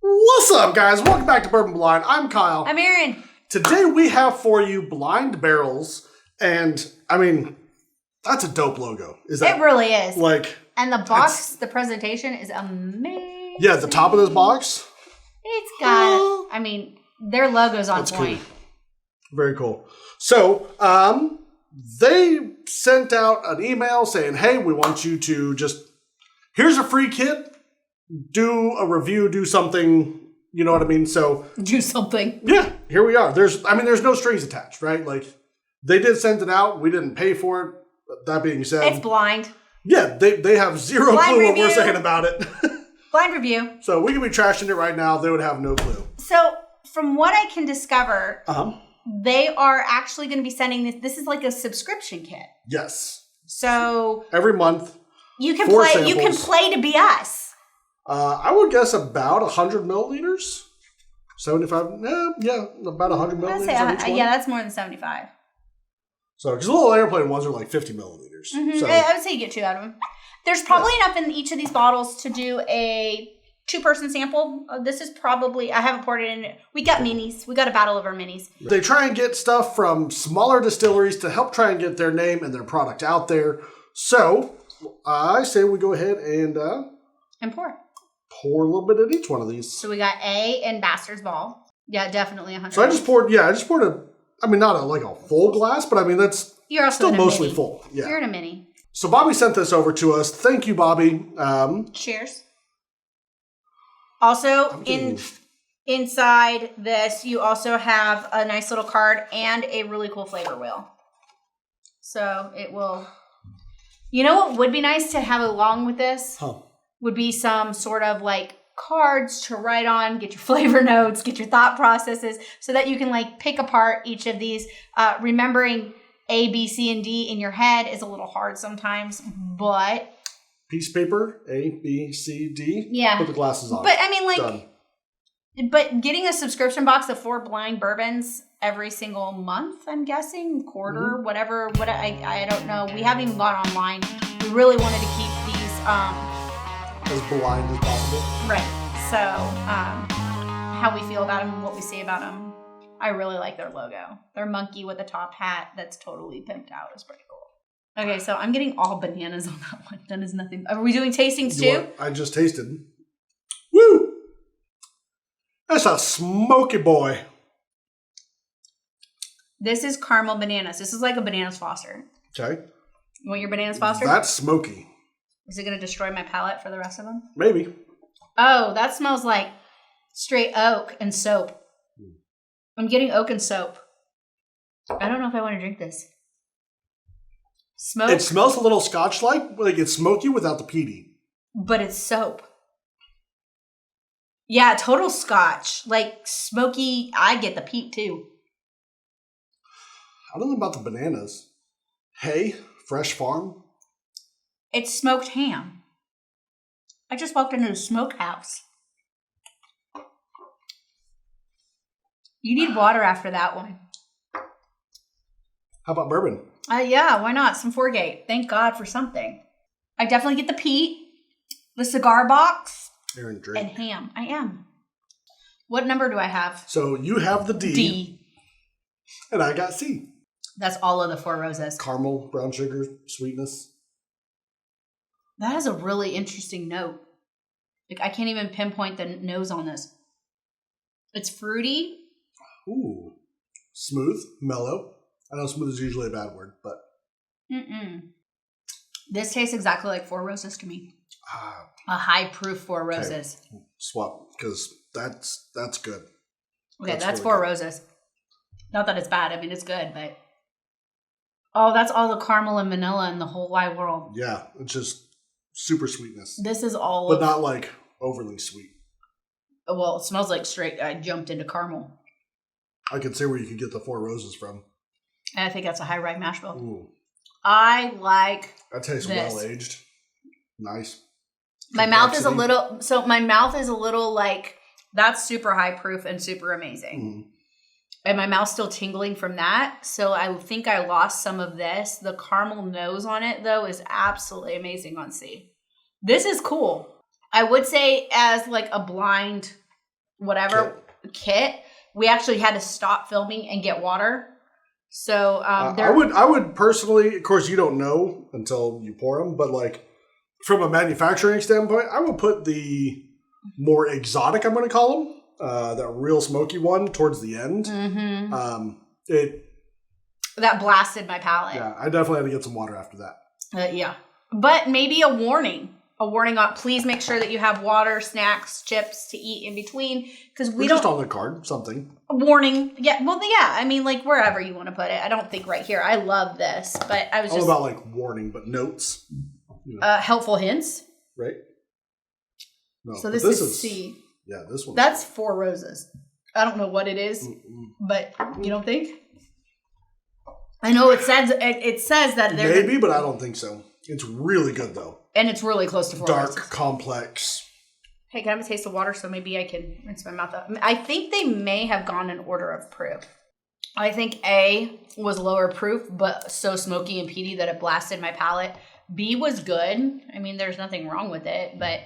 What's up, guys? Welcome back to Bourbon Blind. I'm Kyle. I'm Erin. Today we have for you blind barrels, and I mean, that's a dope logo. Is that? It really is. Like, and the box, the presentation is amazing. Yeah, the top of this box. It's got. I mean, their logo's on That's point. cool. Very cool. So, they sent out an email saying, "Hey, we want you to here's a free kit. Do a review. Do something." You know what I mean? So do something. Yeah, here we are. There's no strings attached, right? Like, they did send it out. We didn't pay for it. But that being said, it's blind. Yeah, they have zero blind clue review. what we're saying about it. Blind review. So we could be trashing it right now. They would have no clue. So from what I can discover, Uh-huh. they are actually going to be sending this. This is like a subscription kit. Yes. So every month, you can play. Samples. You can play to be us. I would guess about 100 milliliters. 75. Yeah, about 100 milliliters. I'd say, yeah, that's more than 75. So, because the little airplane ones are like 50 milliliters. Mm-hmm. So. I would say you get 2 out of them. There's probably enough in each of these bottles to do a 2-person sample. This is probably, I haven't poured it in. We got minis. We got a battle of our minis. They try and get stuff from smaller distilleries to help try and get their name and their product out there. So, I say we go ahead and pour. Pour a little bit at each one of these. So we got A in Bastard's Ball. Yeah, definitely 100. So I just poured not a full glass, but I mean, that's You're also still mostly mini. full. Yeah. You're in a mini. So Bobby sent this over to us. Thank you, Bobby. Cheers. Also, inside this, you also have a nice little card and a really cool flavor wheel. So it will... You know what would be nice to have along with this? Huh. Would be some sort of like cards to write on, get your flavor notes, get your thought processes, so that you can like pick apart each of these. Remembering A, B, C, and D in your head is a little hard sometimes, but... Piece of paper, A, B, C, D. Yeah. Put the glasses on. But I mean, like... Done. But getting a subscription box of 4 blind bourbons every single month, I'm guessing, quarter, whatever, I don't know. We haven't even gone online. We really wanted to keep these... as blind as possible. Right. So, how we feel about them and what we say about them. I really like their logo. Their monkey with a top hat that's totally pimped out is pretty cool. Okay, so I'm getting all bananas on that one. That is nothing. Are we doing tastings too? I just tasted. Woo! That's a smoky boy. This is caramel bananas. This is like a bananas Foster. Okay. You want your bananas Foster? That's smoky. Is it going to destroy my palate for the rest of them? Maybe. Oh, that smells like straight oak and soap. I'm getting oak and soap. I don't know if I want to drink this. Smoke. It smells a little scotch-like. Like it's smoky without the peaty. But it's soap. Yeah, total scotch. Like smoky. I get the peat too. I don't know about the bananas. Hey, fresh farm. It's smoked ham. I just walked into a smokehouse. You need water after that one. How about bourbon? Yeah, why not? Some Fourgate. Thank God for something. I definitely get the peat, the cigar box, Aaron, drink. and ham. I am. What number do I have? So you have the D. D. And I got C. That's all of the 4 roses. Caramel, brown sugar, sweetness. That is a really interesting note. Like, I can't even pinpoint the nose on this. It's fruity. Ooh. Smooth, mellow. I know smooth is usually a bad word, but... This tastes exactly like 4 roses to me. A high proof 4 roses. Okay. Swap, because that's good. Okay, that's really 4 good. Roses. Not that it's bad. I mean, it's good, but... Oh, that's all the caramel and vanilla in the whole wide world. Yeah, it's just super sweetness. This is all But not like overly sweet. Well, it smells like straight... I jumped into caramel. I can see where you could get the 4 roses from. And I think that's a high rye mash bill. Ooh. I like that tastes this. well aged. Nice. My mouth is a little... So my mouth is a little like... That's super high proof and super amazing. And my mouth's still tingling from that. So I think I lost some of this. The caramel nose on it, though, is absolutely amazing on C. This is cool. I would say as like a blind whatever kit, we actually had to stop filming and get water. So I would personally, of course, you don't know until you pour them, but like from a manufacturing standpoint, I would put the more exotic, I'm going to call them, that real smoky one towards the end. Mm-hmm. That blasted my palate. Yeah, I definitely had to get some water after that. Yeah. But maybe a warning on, please make sure that you have water, snacks, chips to eat in between, because we don't. Just on the card, something. A warning. Yeah. Well, yeah. I mean, like wherever you want to put it. I don't think right here. I love this, but I was all just about like warning, but notes. Helpful hints. Right. No, so this is C. Yeah, this one. That's 4 roses. I don't know what it is, but you don't think? I know it says that there's maybe, but I don't think so. It's really good though. And it's really close to 4 roses. Dark, complex. Hey, can I have a taste of water so maybe I can rinse my mouth out? I think they may have gone in order of proof. I think A was lower proof, but so smoky and peaty that it blasted my palate. B was good. I mean, there's nothing wrong with it, but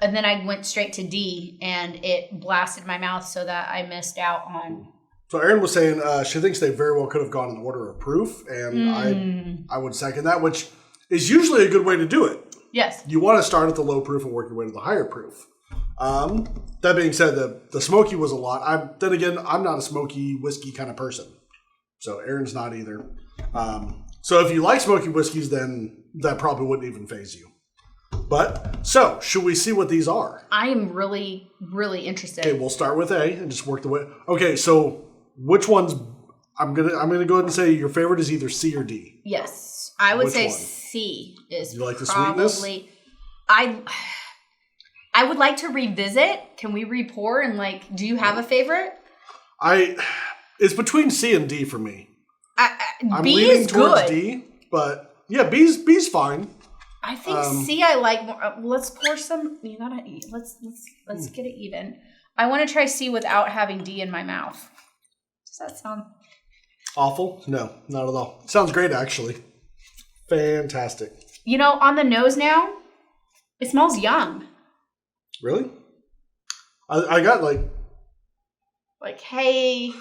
and then I went straight to D, and it blasted my mouth so that I missed out on. So Erin was saying she thinks they very well could have gone in order of proof, and I would second that, which is usually a good way to do it. Yes. You want to start at the low proof and work your way to the higher proof. That being said, the smoky was a lot. Then again, I'm not a smoky whiskey kind of person, so Erin's not either. So if you like smoky whiskeys, then that probably wouldn't even faze you. But, so, should we see what these are? I am really, really interested. Okay, we'll start with A and just work the way. Okay, so which one's, I'm gonna go ahead and say your favorite is either C or D. Yes. I would say one? C is you like the probably, sweetness? I would like to revisit. Can we re-pour and do you have a favorite? It's between C and D for me. I'm B leaning is towards good. D, but yeah, B's fine. I think C I like more. Let's pour some. You gotta eat. Let's get it even. I want to try C without having D in my mouth. Does that sound awful? No, not at all. Sounds great, actually. Fantastic. On the nose now, it smells young. Really? I got hay.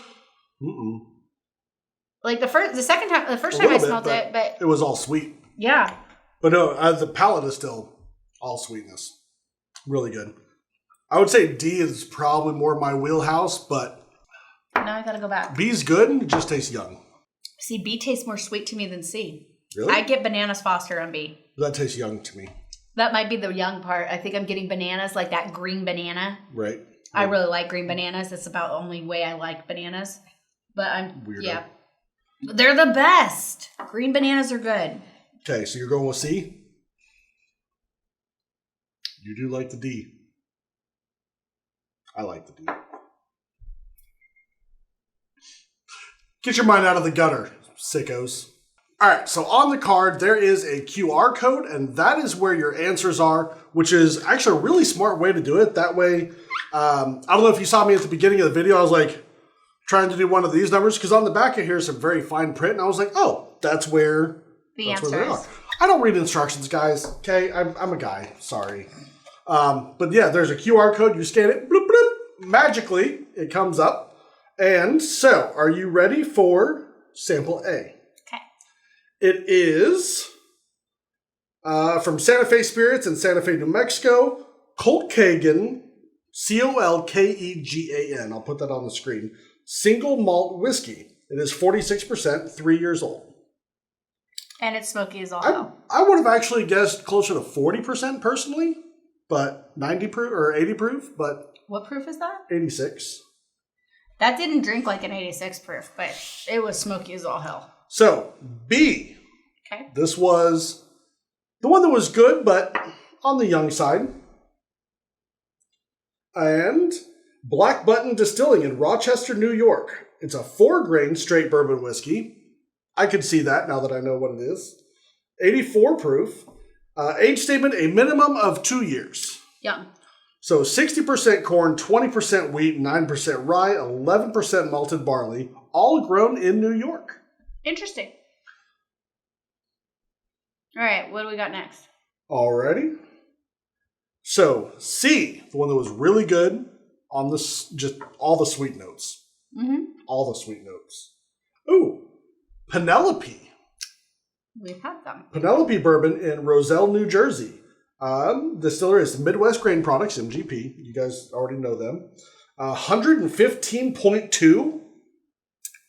Like the first time I smelled it, but it was all sweet. Yeah. But no, the palate is still all sweetness. Really good. I would say D is probably more my wheelhouse, but now I gotta go back. B's good. It just tastes young. See, B tastes more sweet to me than C. Really? I get bananas Foster on B. That tastes young to me. That might be the young part. I think I'm getting bananas, like that green banana. Right. I really like green bananas. That's about the only way I like bananas. But Weirdo. Yeah. They're the best. Green bananas are good. Okay, so you're going with C? You do like the D. I like the D. Get your mind out of the gutter, sickos. All right, so on the card, there is a QR code, and that is where your answers are, which is actually a really smart way to do it. That way, I don't know if you saw me at the beginning of the video, I was trying to do one of these numbers, because on the back of here is some very fine print, and I was like, oh, that's where they are. I don't read instructions, guys, okay? I'm a guy, sorry. But yeah, there's a QR code, you scan it, bloop, bloop, magically, it comes up. And so, are you ready for sample A? It is from Santa Fe Spirits in Santa Fe, New Mexico. Colkegan, Colkegan. I'll put that on the screen. Single malt whiskey. It is 46%, 3 years old. And it's smoky as all hell. I would have actually guessed closer to 40% personally, but 90 proof or 80 proof. But what proof is that? 86. That didn't drink like an 86 proof, but it was smoky as all hell. So, B. Okay. This was the one that was good, but on the young side. And Black Button Distilling in Rochester, New York. It's a 4-grain straight bourbon whiskey. I could see that now that I know what it is. 84 proof. Age statement, a minimum of 2 years. Young. So 60% corn, 20% wheat, 9% rye, 11% malted barley, all grown in New York. Interesting. All right, what do we got next? Alrighty. So C, the one that was really good on this, just all the sweet notes. Mm-hmm. All the sweet notes. Ooh, Penelope. We've had them. Penelope Bourbon in Roselle, New Jersey. Distillery is Midwest Grain Products, MGP. You guys already know them. 115.2.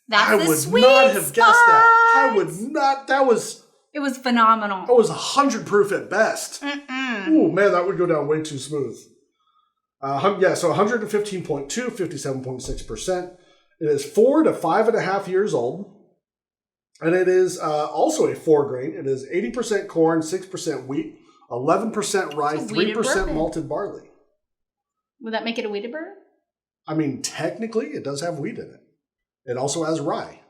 That's I the would sweet not have guessed that. I spot. would not. It was phenomenal. That was 100 proof at best. Ooh, man, that would go down way too smooth. So 115.2, 57.6%. It is 4 to 5.5 years old. And it is also a 4-grain. It is 80% corn, 6% wheat, 11% rye, 3% malted barley. Would that make it a wheated bourbon? I mean, technically, it does have wheat in it. It also has rye.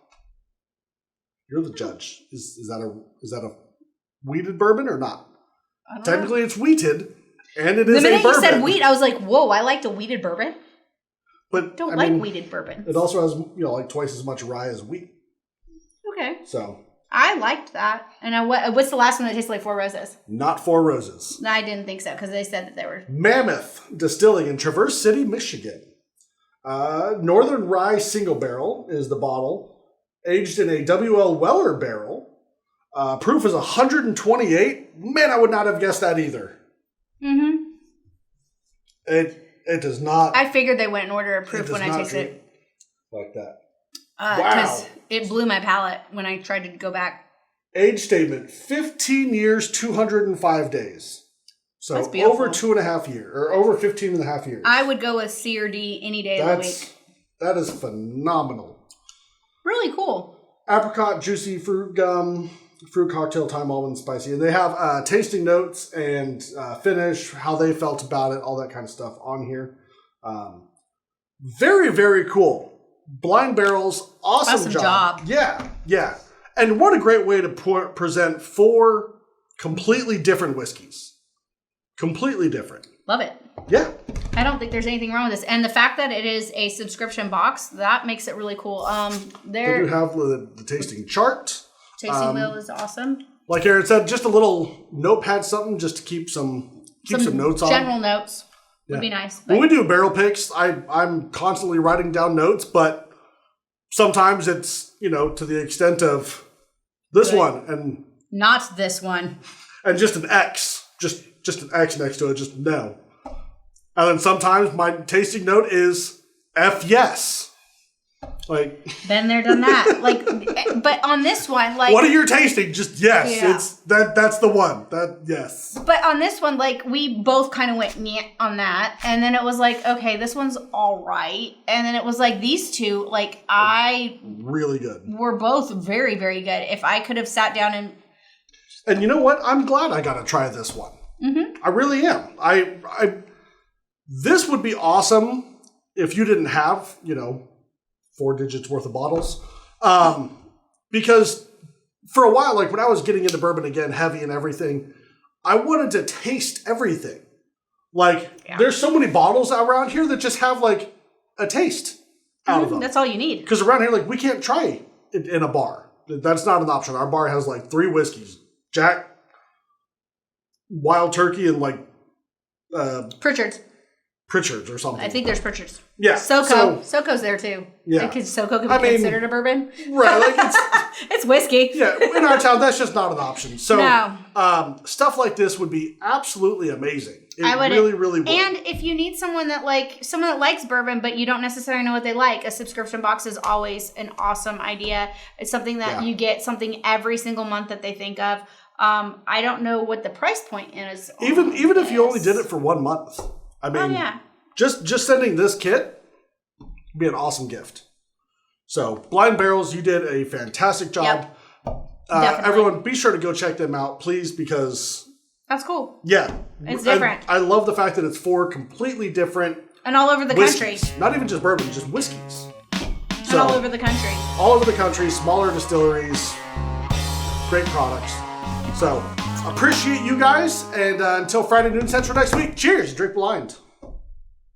You're the judge. Is that a wheated bourbon or not? I don't Technically, know. it's wheated, and it is a bourbon. The minute you said wheat, I was like, whoa, I like the wheated bourbon. But I mean, wheated bourbon. It also has, like twice as much rye as wheat. Okay. So I liked that. And what's the last one that tastes like Four Roses? Not Four Roses. No, I didn't think so because they said that they were. Mammoth Distilling in Traverse City, Michigan. Northern Rye Single Barrel is the bottle. Aged in a WL Weller barrel. Proof is 128. Man, I would not have guessed that either. Mm-hmm. It does not. I figured they went in order of proof when I tasted it. Like that. Because it blew my palate when I tried to go back. Age statement, 15 years, 205 days. So over 2.5 years, or over 15 and a half years. I would go with C or D any day of the week. That is phenomenal. Really cool. Apricot, juicy fruit gum, fruit cocktail, thyme, almond, spicy. And they have tasting notes and finish, how they felt about it, all that kind of stuff on here. Very, very cool. Blind Barrels, awesome job. Yeah. And what a great way to present 4 completely different whiskeys. Completely different. Love it. Yeah. I don't think there's anything wrong with this. And the fact that it is a subscription box, that makes it really cool. They do have the tasting chart. Tasting wheel is awesome. Like Aaron said, just a little notepad, something just to keep some notes on. General notes would be nice. When we do barrel picks, I'm constantly writing down notes, but sometimes it's, to the extent of this one and not this one. And just an X. Just an X next to it, just no. And then sometimes my tasting note is F yes. Like been there, done that. But on this one, what are you tasting? Just yes. Yeah. That's the one. That yes. But on this one, we both kind of went nyeh on that, and then it was like, okay, this one's all right, and then it was like these two, really good. Were both very, very good. If I could have sat down and you know what, I'm glad I got to try this one. Mm-hmm. I really am. This would be awesome if you didn't have 4 digits worth of bottles. Because for a while, when I was getting into bourbon again, heavy and everything, I wanted to taste everything. There's so many bottles around here that just have a taste out of them. That's all you need. Because around here, we can't try it in a bar. That's not an option. Our bar has 3 whiskeys. Jack, Wild Turkey, and Pritchard's or something. I think there's Pritchard's. Yeah. SoCo's there too. Yeah. Because SoCo could be considered a bourbon. Right. It's whiskey. Yeah. In our town, that's just not an option. So no. Stuff like this would be absolutely amazing. I would really, really would. And if you need someone that likes bourbon, but you don't necessarily know what they like, a subscription box is always an awesome idea. It's something that you get something every single month that they think of. I don't know what the price point is. Even if you only did it for 1 month. I mean, just sending this kit would be an awesome gift. So, Blind Barrels, you did a fantastic job. Yep. Everyone, be sure to go check them out, please, because that's cool. Yeah, it's different. I love the fact that it's 4 completely different and all over the whiskeys. country. Not even just bourbon, just whiskeys. And all over the country. All over the country, smaller distilleries, great products. So, appreciate you guys, and until Friday noon Central next week, cheers, drink blind.